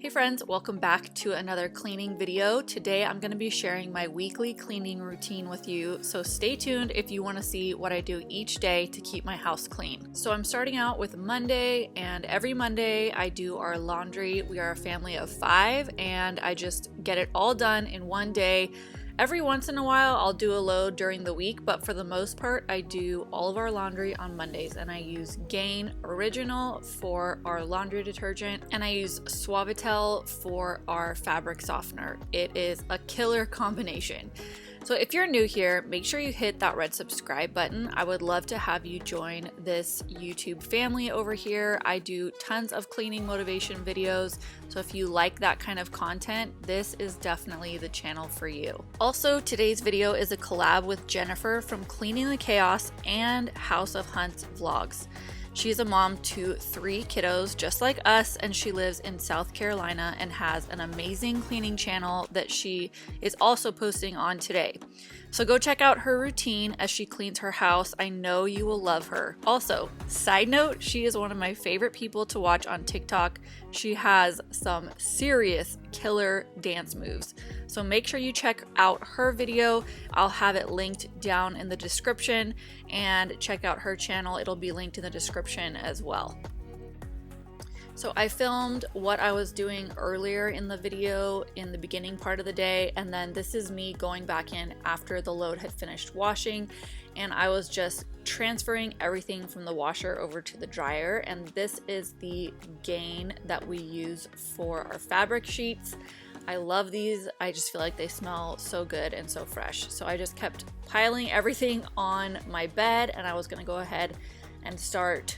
Hey friends, welcome back to another cleaning video. Today I'm going to be sharing my weekly cleaning routine with you, so stay tuned if you want to see what I do each day to keep my house clean. So I'm starting out with Monday, and every Monday I do our laundry. We are a family of 5 and I just get it all done in one day. Every once in a while I'll do a load during the week, but for the most part I do all of our laundry on Mondays, and I use Gain Original for our laundry detergent and I use Suavitel for our fabric softener. It is a killer combination. So if you're new here, make sure you hit that red subscribe button. I would love to have you join this YouTube family over here. I do tons of cleaning motivation videos, so if you like that kind of content, this is definitely the channel for you. Also, today's video is a collab with Jennifer from Cleaning the Chaos and House of Hunts vlogs. She's a mom to 3 kiddos just like us, and she lives in South Carolina and has an amazing cleaning channel that she is also posting on today. So go check out her routine as she cleans her house. I know you will love her. Also, side note, she is one of my favorite people to watch on TikTok. She has some serious killer dance moves. So make sure you check out her video. I'll have it linked down in the description, and check out her channel. It'll be linked in the description as well. So I filmed what I was doing earlier in the video in the beginning part of the day, and then this is me going back in after the load had finished washing, and I was just transferring everything from the washer over to the dryer. And this is the Gain that we use for our fabric sheets. I love these. I just feel like they smell so good and so fresh. So I just kept piling everything on my bed, and I was gonna go ahead and start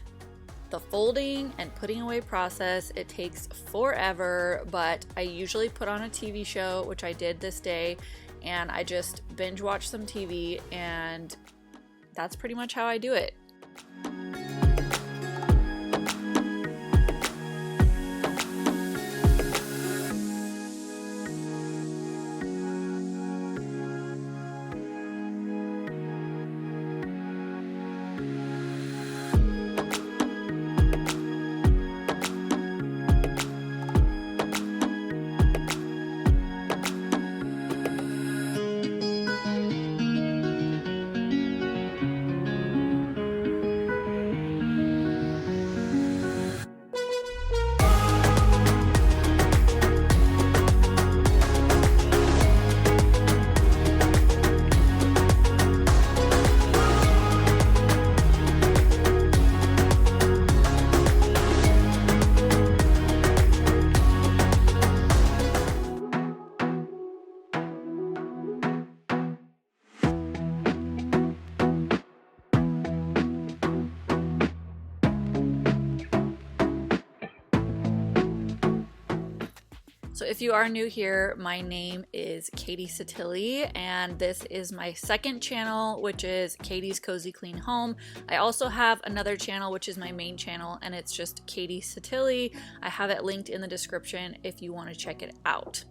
the folding and putting away process. It takes forever, but I usually put on a TV show, which I did this day, and I just binge watch some TV, and that's pretty much how I do it. So if you are new here, my name is Katie Satilli, and this is my second channel, which is Katie's Cozy Clean Home. I also have another channel, which is my main channel, and it's just Katie Satilli. I have it linked in the description if you want to check it out.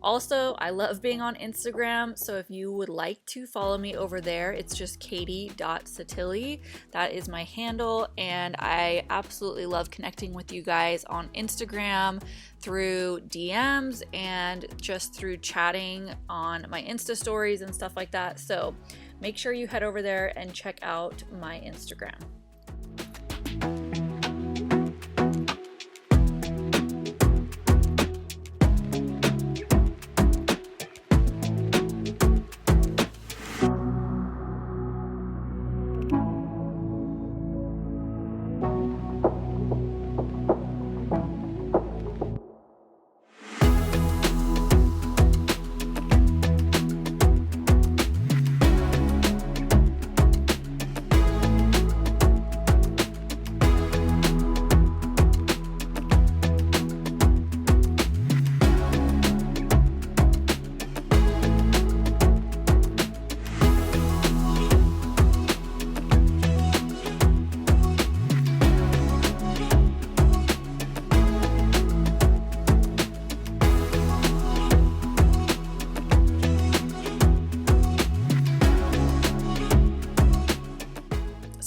Also, I love being on Instagram, so if you would like to follow me over there, it's just katie.satilli. That is my handle, and I absolutely love connecting with you guys on Instagram through DMs and just through chatting on my Insta stories and stuff like that. So make sure you head over there and check out my Instagram.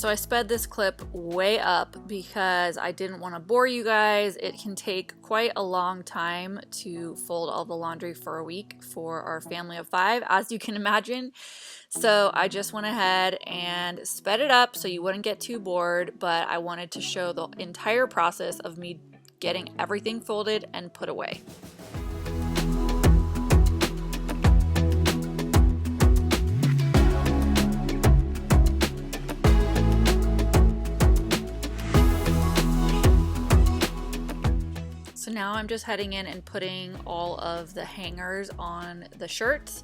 So I sped this clip way up because I didn't want to bore you guys. It can take quite a long time to fold all the laundry for a week for our family of 5, as you can imagine. So I just went ahead and sped it up so you wouldn't get too bored, but I wanted to show the entire process of me getting everything folded and put away. So now I'm just heading in and putting all of the hangers on the shirts.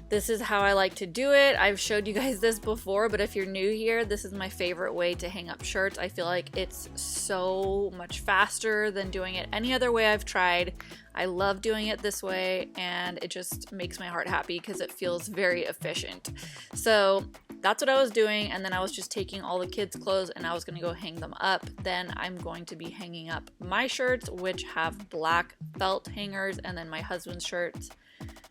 This is how I like to do it. I've showed you guys this before, but if you're new here, this is my favorite way to hang up shirts. I feel like it's so much faster than doing it any other way I've tried. I love doing it this way, and it just makes my heart happy because it feels very efficient. So that's what I was doing, and then I was just taking all the kids' clothes and I was going to go hang them up. Then I'm going to be hanging up my shirts, which have black felt hangers, and then my husband's shirts,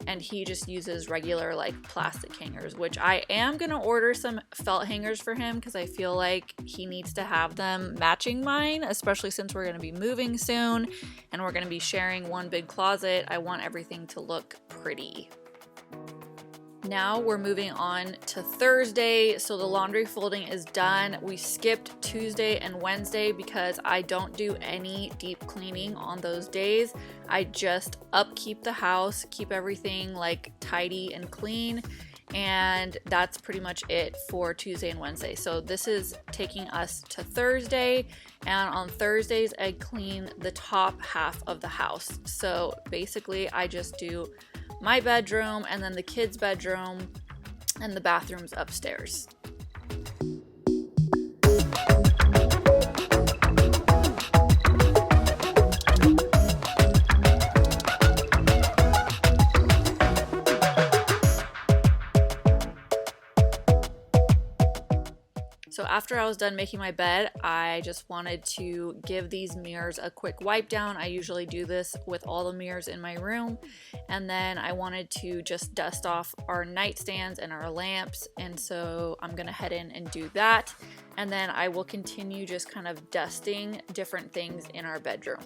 and he just uses regular like plastic hangers, which I am going to order some felt hangers for him because I feel like he needs to have them matching mine, especially since we're going to be moving soon and we're going to be sharing one big closet. I want everything to look pretty. Now we're moving on to Thursday, so the laundry folding is done. We skipped Tuesday and Wednesday because I don't do any deep cleaning on those days. I just upkeep the house, keep everything like tidy and clean, and that's pretty much it for Tuesday and Wednesday. So this is taking us to Thursday, and on Thursdays I clean the top half of the house. So basically I just do my bedroom and then the kids' bedroom and the bathrooms upstairs. So after I was done making my bed, I just wanted to give these mirrors a quick wipe down. I usually do this with all the mirrors in my room. And then I wanted to just dust off our nightstands and our lamps. And so I'm gonna head in and do that. And then I will continue just kind of dusting different things in our bedroom.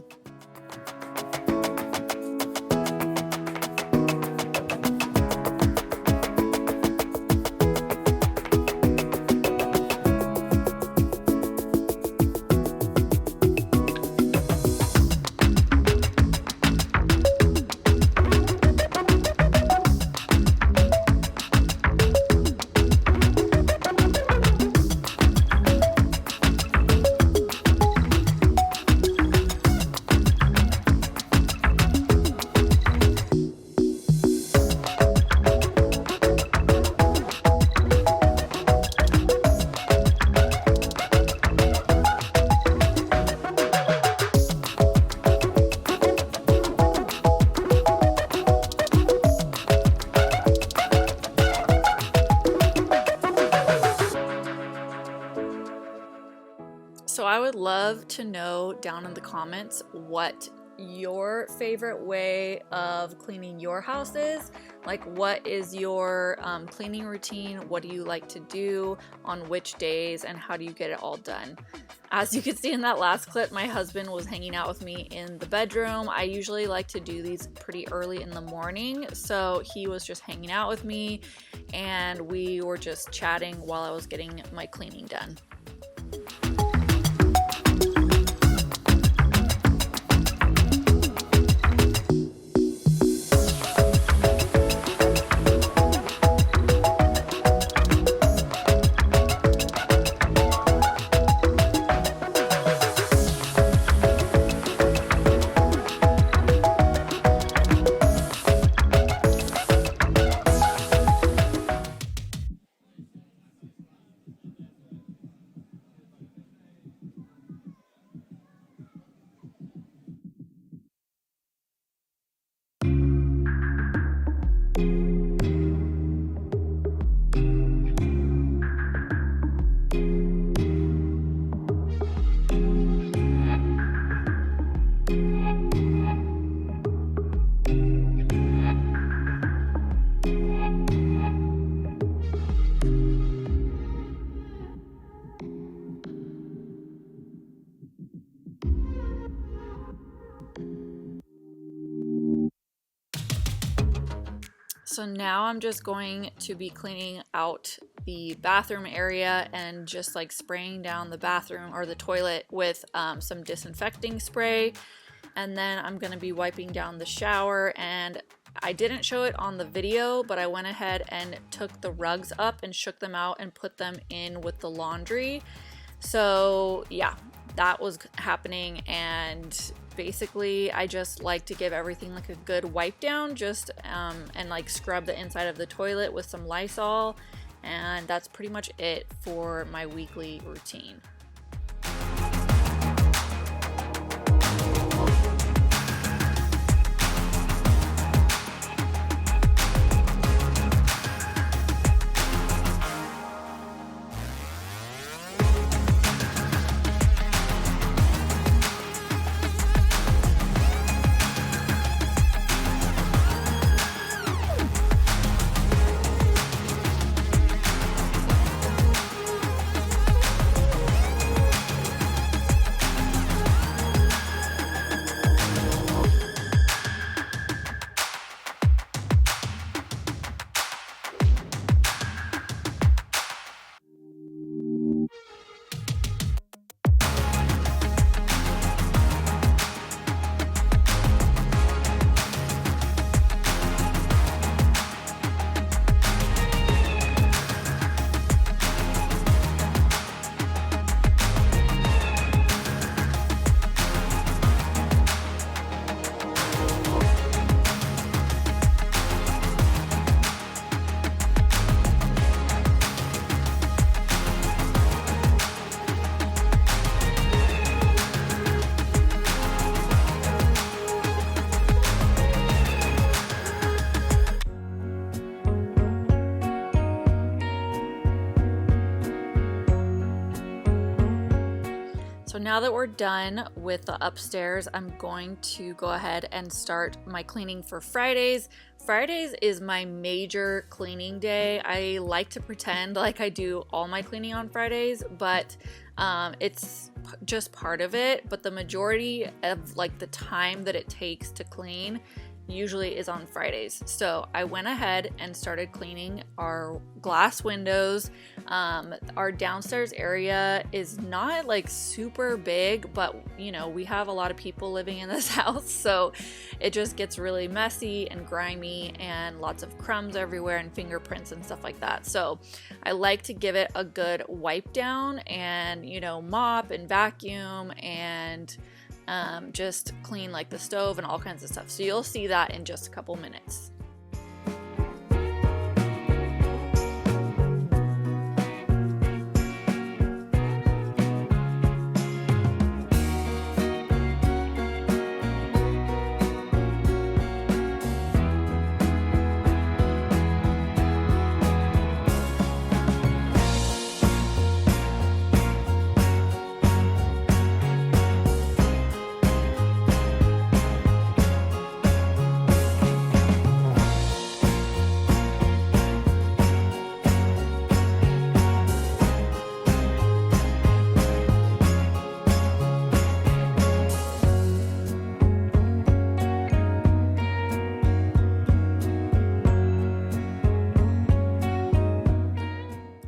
So I would love to know down in the comments what your favorite way of cleaning your house is. Like, what is your cleaning routine? What do you like to do on which days, and how do you get it all done? As you can see in that last clip, my husband was hanging out with me in the bedroom. I usually like to do these pretty early in the morning, so he was just hanging out with me and we were just chatting while I was getting my cleaning done. So now I'm just going to be cleaning out the bathroom area and just like spraying down the bathroom or the toilet with some disinfecting spray. And then I'm going to be wiping down the shower, and I didn't show it on the video, but I went ahead and took the rugs up and shook them out and put them in with the laundry. So yeah, that was happening, and basically I just like to give everything like a good wipe down, just and like scrub the inside of the toilet with some Lysol, and that's pretty much it for my weekly routine. So now that we're done with the upstairs, I'm going to go ahead and start my cleaning for Fridays. Fridays is my major cleaning day. I like to pretend like I do all my cleaning on Fridays, but it's just part of it. But the majority of like the time that it takes to clean usually is on Fridays. So I went ahead and started cleaning our glass windows. Our downstairs area is not like super big, but you know, we have a lot of people living in this house, so it just gets really messy and grimy and lots of crumbs everywhere and fingerprints and stuff like that. So I like to give it a good wipe down and, you know, mop and vacuum and just clean like the stove and all kinds of stuff. So you'll see that in just a couple minutes.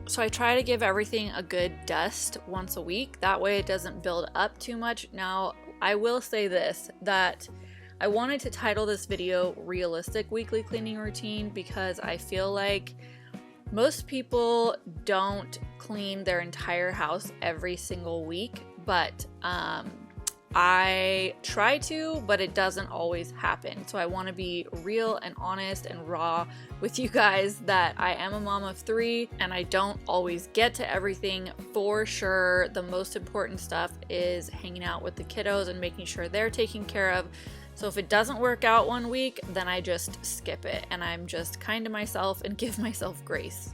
So I try to give everything a good dust once a week. That way it doesn't build up too much. Now, I will say this, that I wanted to title this video Realistic Weekly Cleaning Routine because I feel like most people don't clean their entire house every single week, but I try to, but it doesn't always happen. So I want to be real and honest and raw with you guys that I am a mom of 3 and I don't always get to everything for sure. The most important stuff is hanging out with the kiddos and making sure they're taken care of. So if it doesn't work out one week, then I just skip it and I'm just kind to myself and give myself grace.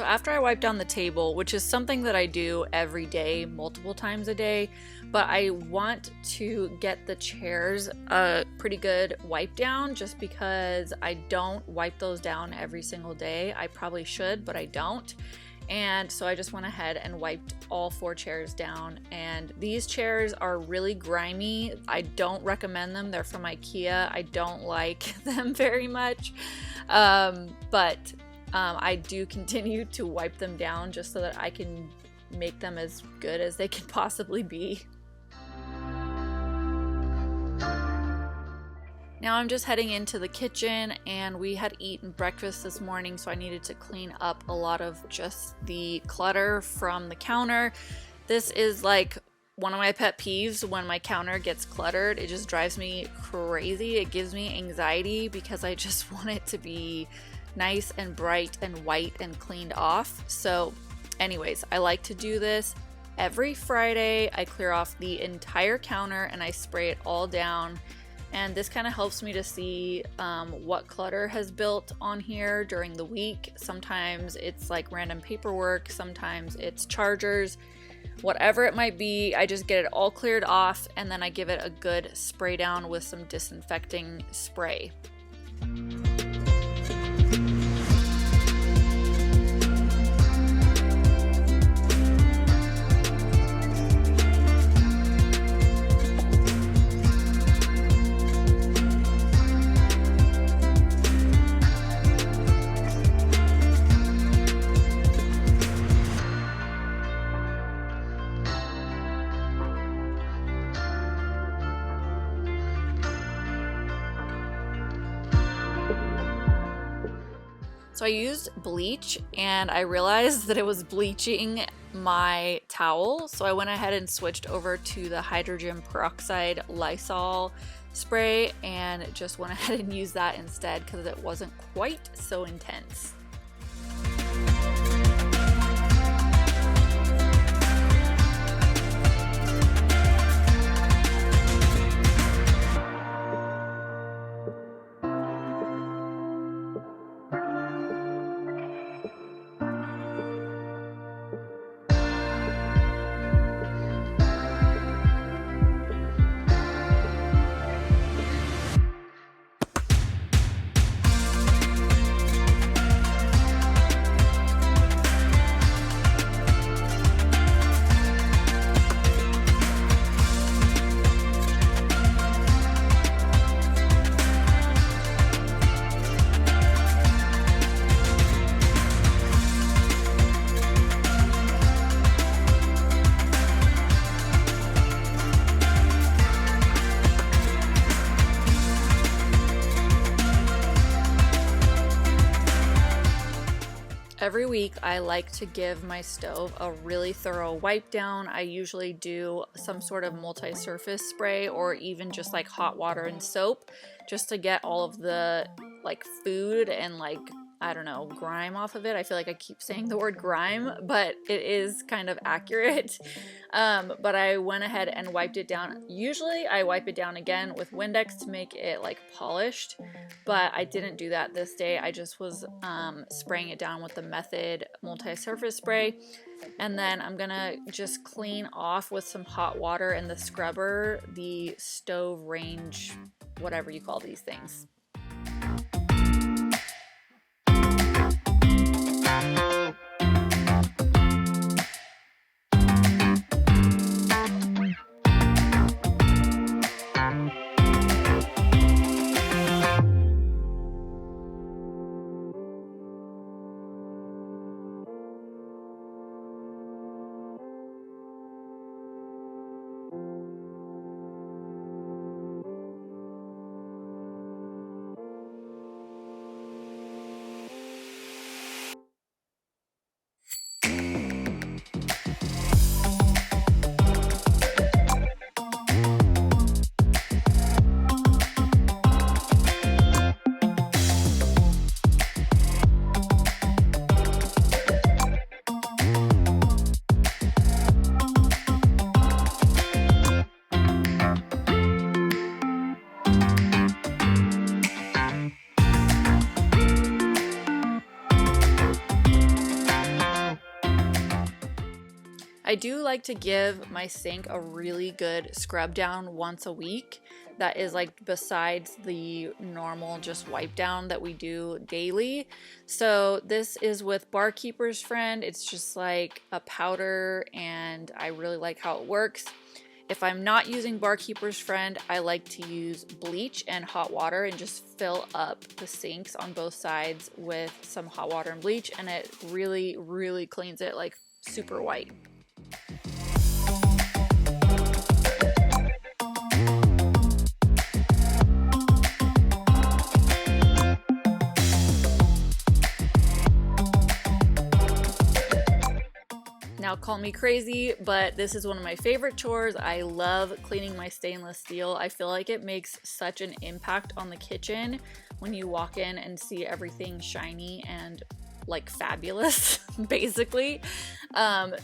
after I wipe down the table, which is something that I do every day, multiple times a day, but I want to get the chairs a pretty good wipe down just because I don't wipe those down every single day. I probably should, but I don't. And so I just went ahead and wiped all 4 chairs down, and these chairs are really grimy. I don't recommend them. They're from IKEA. I don't like them very much, but I do continue to wipe them down just so that I can make them as good as they can possibly be. Now I'm just heading into the kitchen, and we had eaten breakfast this morning, so I needed to clean up a lot of just the clutter from the counter. This is like one of my pet peeves when my counter gets cluttered. It just drives me crazy. It gives me anxiety because I just want it to be nice and bright and white and cleaned off. So anyways, I like to do this every Friday. I clear off the entire counter and I spray it all down. And this kind of helps me to see what clutter has built on here during the week. Sometimes it's like random paperwork, sometimes it's chargers, whatever it might be. I just get it all cleared off, and then I give it a good spray down with some disinfecting spray. So I used bleach, and I realized that it was bleaching my towel. So I went ahead and switched over to the hydrogen peroxide Lysol spray and just went ahead and used that instead because it wasn't quite so intense. Every week I like to give my stove a really thorough wipe down. I usually do some sort of multi-surface spray or even just like hot water and soap just to get all of the like food and like, I don't know, grime off of it. I feel like I keep saying the word grime, but it is kind of accurate. But I went ahead and wiped it down. Usually I wipe it down again with Windex to make it like polished, but I didn't do that this day. I just was spraying it down with the Method multi-surface spray. And then I'm gonna just clean off with some hot water and the scrubber, the stove range, whatever you call these things. I do like to give my sink a really good scrub down once a week. That is like besides the normal just wipe down that we do daily. So this is with Barkeeper's Friend. It's just like a powder and I really like how it works. If I'm not using Barkeeper's Friend, I like to use bleach and hot water and just fill up the sinks on both sides with some hot water and bleach, and it really, really cleans it like super white. Now call me crazy, but this is one of my favorite chores. I love cleaning my stainless steel. I feel like it makes such an impact on the kitchen when you walk in and see everything shiny and like fabulous, basically.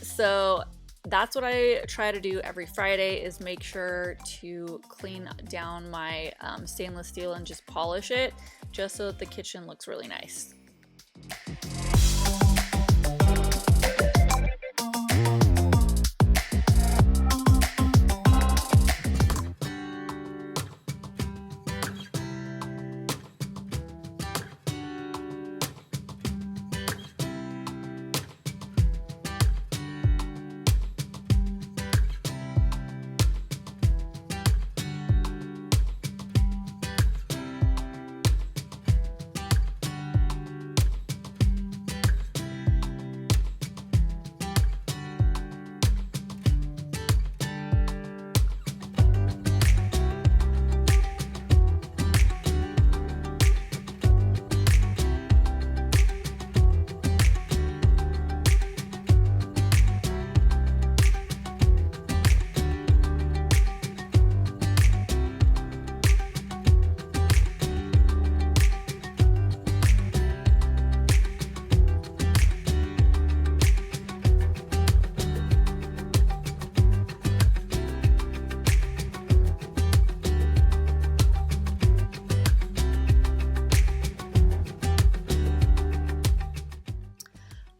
So that's what I try to do every Friday, is make sure to clean down my stainless steel and just polish it just so that the kitchen looks really nice.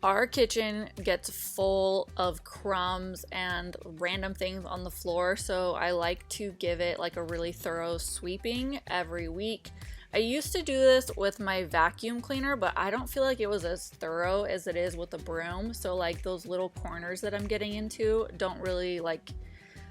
Our kitchen gets full of crumbs and random things on the floor, so I like to give it like a really thorough sweeping every week. I used to do this with my vacuum cleaner, but I don't feel like it was as thorough as it is with the broom. So like those little corners that I'm getting into don't really like,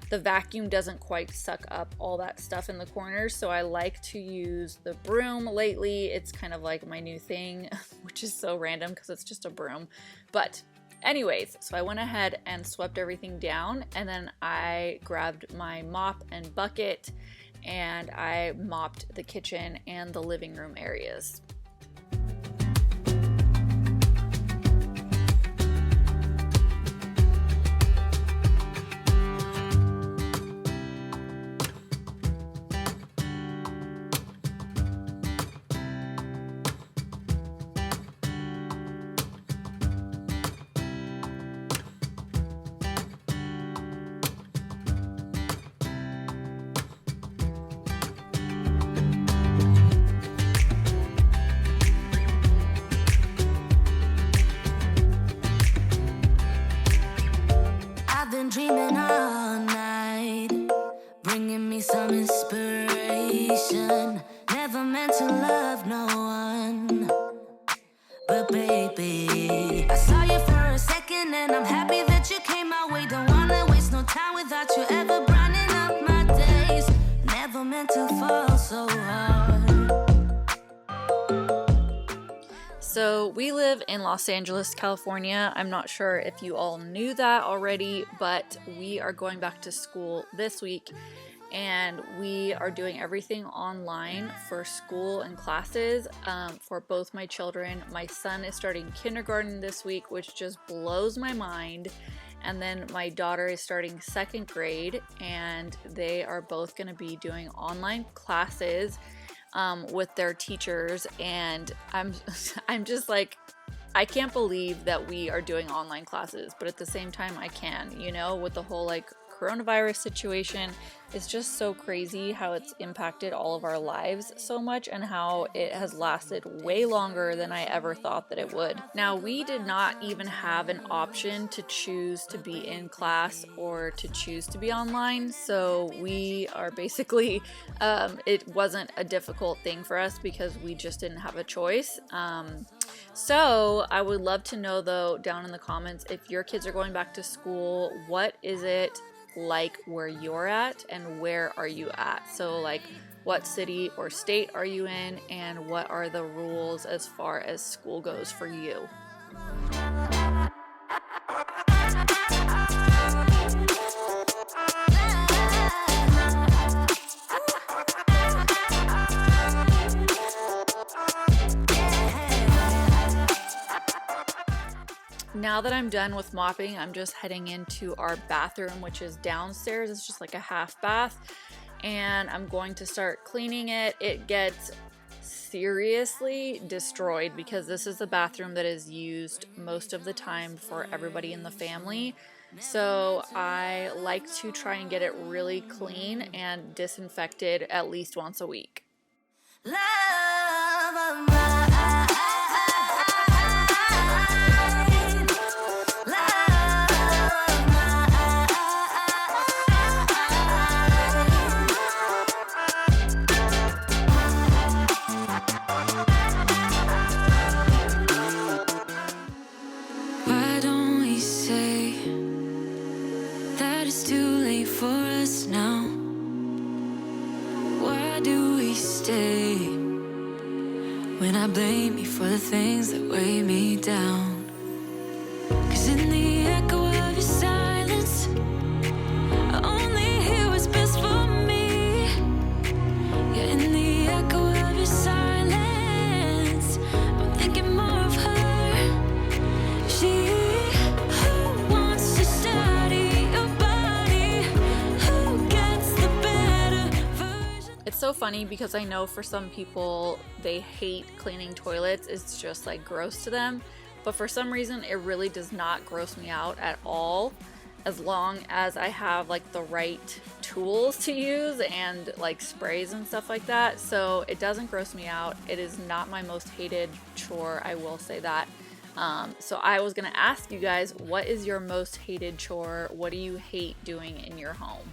the vacuum doesn't quite suck up all that stuff in the corners, so I like to use the broom lately. It's kind of like my new thing, which is so random because it's just a broom. But anyways, so I went ahead and swept everything down, and then I grabbed my mop and bucket and I mopped the kitchen and the living room areas. Dreaming all night, bringing me some inspiration. Never meant to love no one, but baby, I saw you for a second and I'm happy that you came my way. Don't wanna waste no time without you ever brightening up my days. Never meant to fall so hard. So we live in Los Angeles, California. I'm not sure if you all knew that already, but we are going back to school this week, and we are doing everything online for school and classes for both my children. My son is starting kindergarten this week, which just blows my mind. And then my daughter is starting second grade, and they are both going to be doing online classes with their teachers, and I'm just like, I can't believe that we are doing online classes, but at the same time I can, you know, with the whole like coronavirus situation is just so crazy how it's impacted all of our lives so much and how it has lasted way longer than I ever thought that it would. Now, we did not even have an option to choose to be in class or to choose to be online, so we are basically, it wasn't a difficult thing for us because we just didn't have a choice. So I would love to know though down in the comments, if your kids are going back to school, what is it like where you're at and where are you at? So like what city or state are you in and what are the rules as far as school goes for you? Now that I'm done with mopping, I'm just heading into our bathroom, which is downstairs. It's just like a half bath, and I'm going to start cleaning it. It gets seriously destroyed because this is the bathroom that is used most of the time for everybody in the family. So I like to try and get it really clean and disinfected at least once a week. Love of mine. Why don't we say that it's too late for us now? Why do we stay when I blame you for the things that weigh me down? 'Cause in the echo of your silence, I only hear what's best for me. Yeah, in the echo of your silence, I'm thinking more of her. She who wants to study your body, who gets the better version. It's so funny because I know for some people they hate cleaning toilets. It's just like gross to them. But for some reason it really does not gross me out at all, as long as I have like the right tools to use and like sprays and stuff like that. So it doesn't gross me out. It is not my most hated chore, I will say that. So I was gonna ask you guys, what is your most hated chore? What do you hate doing in your home?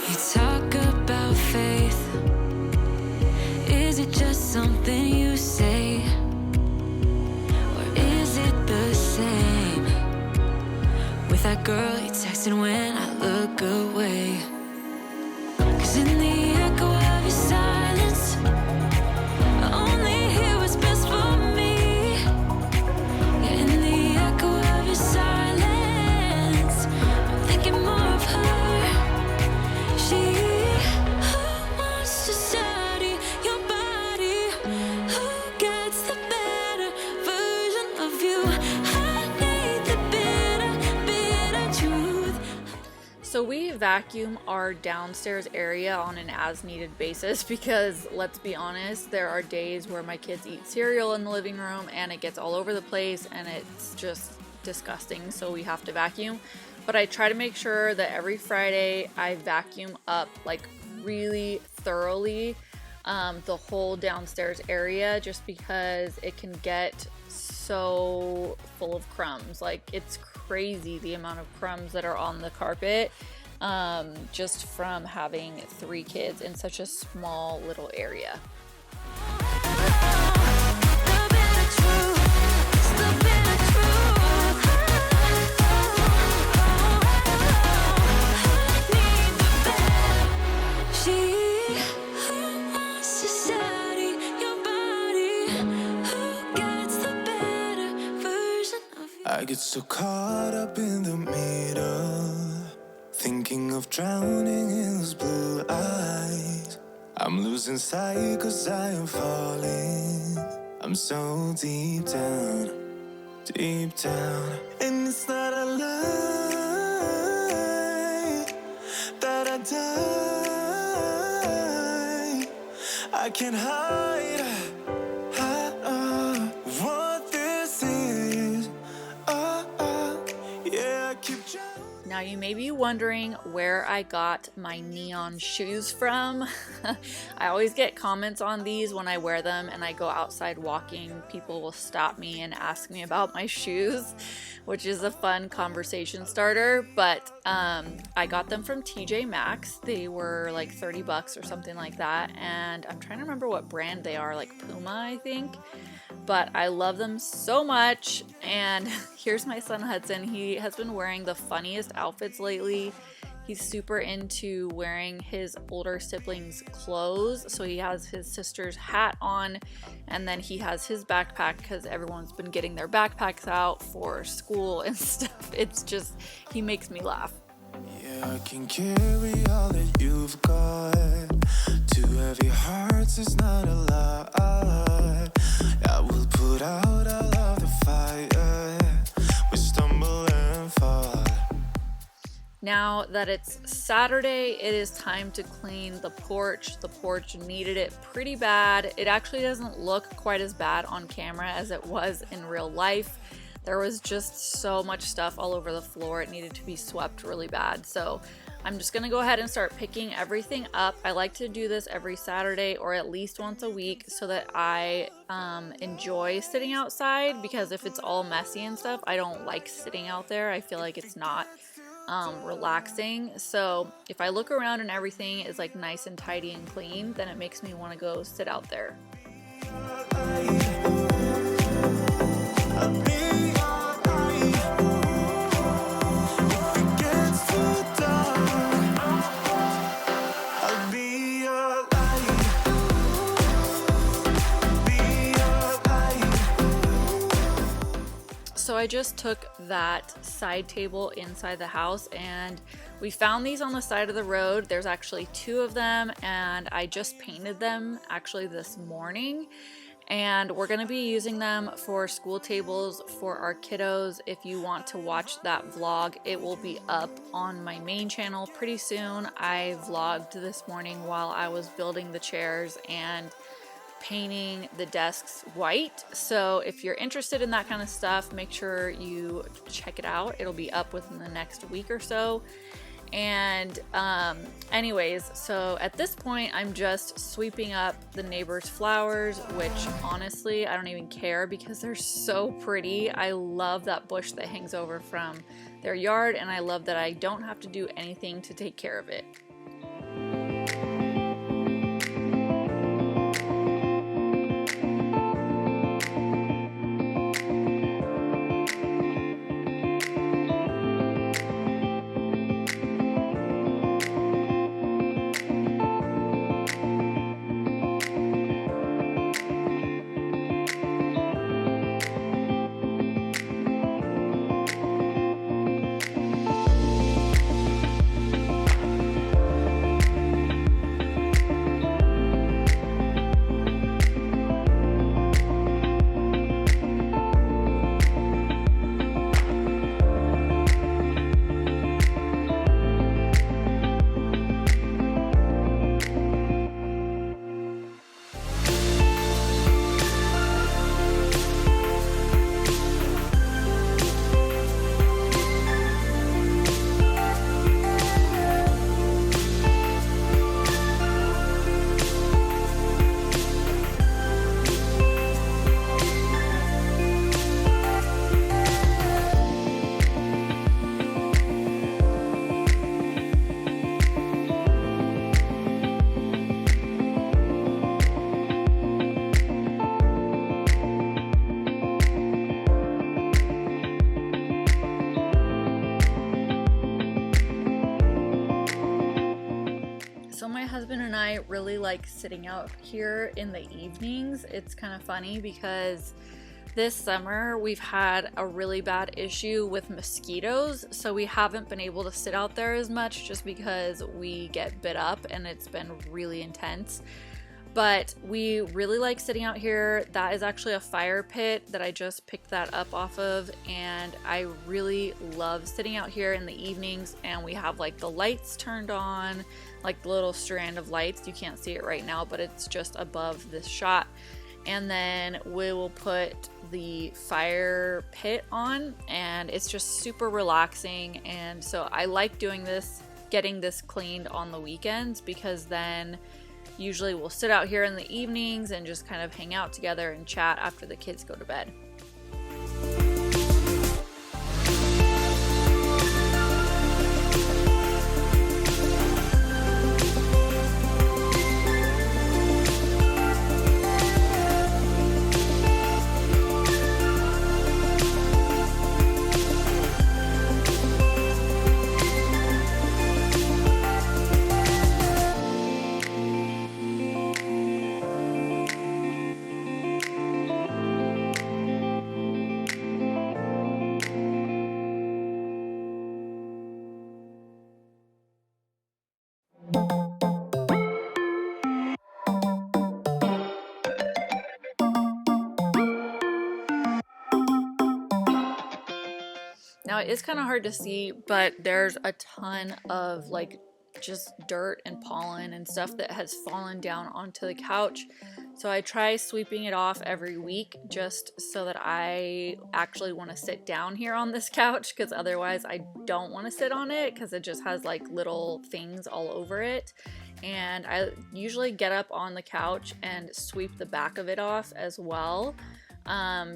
You talk about faith. Is it just something you say? Or is it the same with that girl you texting when I look away? 'Cause in the echo of your silence, I only hear what's best for me. Yeah, in the echo of your silence, I'm thinking more of her. She who wants to study your body, who gets the better version of you. I need the bitter truth. So we vacuum our downstairs area on an as-needed basis because, let's be honest, there are days where my kids eat cereal in the living room and it gets all over the place and it's just disgusting, so we have to vacuum. But I try to make sure that every Friday I vacuum up like really thoroughly the whole downstairs area, just because it can get so full of crumbs. Like, it's crazy the amount of crumbs that are on the carpet, just from having 3 kids in such a small little area. I get so caught up in the middle, thinking of drowning in those blue eyes. I'm losing sight 'cause I am falling. I'm so deep down, and it's not a lie that I die. I can't hide what this is. Yeah, I keep trying. Now you may be wondering where I got my neon shoes from. I always get comments on these when I wear them and I go outside walking. People will stop me and ask me about my shoes, which is a fun conversation starter. But I got them from TJ Maxx. They were like 30 bucks or something like that. And I'm trying to remember what brand they are, like Puma, I think. But I love them so much. And here's my son Hudson. He has been wearing the funniest outfits lately. He's super into wearing his older siblings' clothes. So he has his sister's hat on, and then he has his backpack because everyone's been getting their backpacks out for school and stuff. It's just, he makes me laugh. Yeah, I can carry all that you've got. Two heavy hearts is not a lie. I will put out all of the fire. We stumble and fall. Now that it's Saturday, it is time to clean the porch. The porch needed it pretty bad. It actually doesn't look quite as bad on camera as it was in real life. There was just so much stuff all over the floor. It needed to be swept really bad. So I'm just gonna go ahead and start picking everything up. I like to do this every Saturday or at least once a week so that I enjoy sitting outside, because if it's all messy and stuff, I don't like sitting out there. I feel like it's not relaxing. So if I look around and everything is like nice and tidy and clean, then it makes me want to go sit out there. So I just took that side table inside the house and we found these on the side of the road. There's actually two of them and I just painted them actually this morning. And we're going to be using them for school tables for our kiddos. If you want to watch that vlog, it will be up on my main channel pretty soon. I vlogged this morning while I was building the chairs and painting the desks white. So if you're interested in that kind of stuff, make sure you check it out. It'll be up within the next week or so. And anyways, so at this point I'm just sweeping up the neighbors' flowers, which honestly I don't even care because they're so pretty. I love that bush that hangs over from their yard, and I love that I don't have to do anything to take care of it. husband and I really like sitting out here in the evenings. It's kind of funny because This summer we've had a really bad issue with mosquitoes, so we haven't been able to sit out there as much just because we get bit up and it's been really intense. But we really like sitting out here. That is actually a fire pit that I just picked that up off of, and I really love sitting out here in the evenings. And we have like the lights turned on, like the little strand of lights. You can't see it right now, but it's just above this shot. And then we will put the fire pit on, and it's just super relaxing. And so I like doing this, getting this cleaned on the weekends, because then usually we'll sit out here in the evenings and just kind of hang out together and chat after the kids go to bed. Now it is kind of hard to see, but there's a ton of like just dirt and pollen and stuff that has fallen down onto the couch. So I try sweeping it off every week just so that I actually want to sit down here on this couch, because otherwise I don't want to sit on it because it just has like little things all over it. And I usually get up on the couch and sweep the back of it off as well.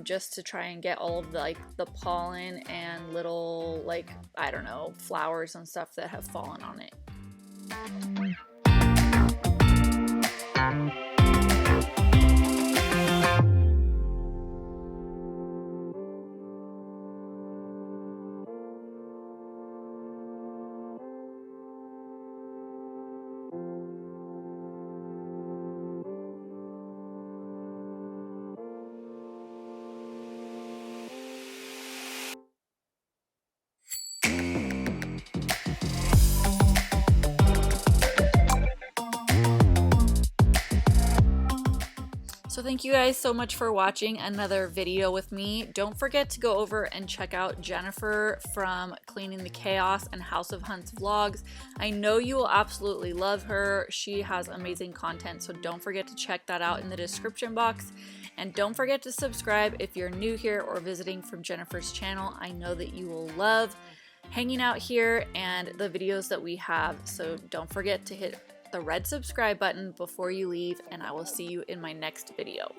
Just to try and get all of the pollen and little, like, I don't know, flowers and stuff that have fallen on it. So thank you guys so much for watching another video with me. Don't forget to go over and check out Jennifer from Cleaning the Chaos and House of Hunts vlogs. I know you will absolutely love her. She has amazing content, so don't forget to check that out in the description box. And don't forget to subscribe if you're new here or visiting from Jennifer's channel. I know that you will love hanging out here and the videos that we have, so don't forget to hit the red subscribe button before you leave, and I will see you in my next video.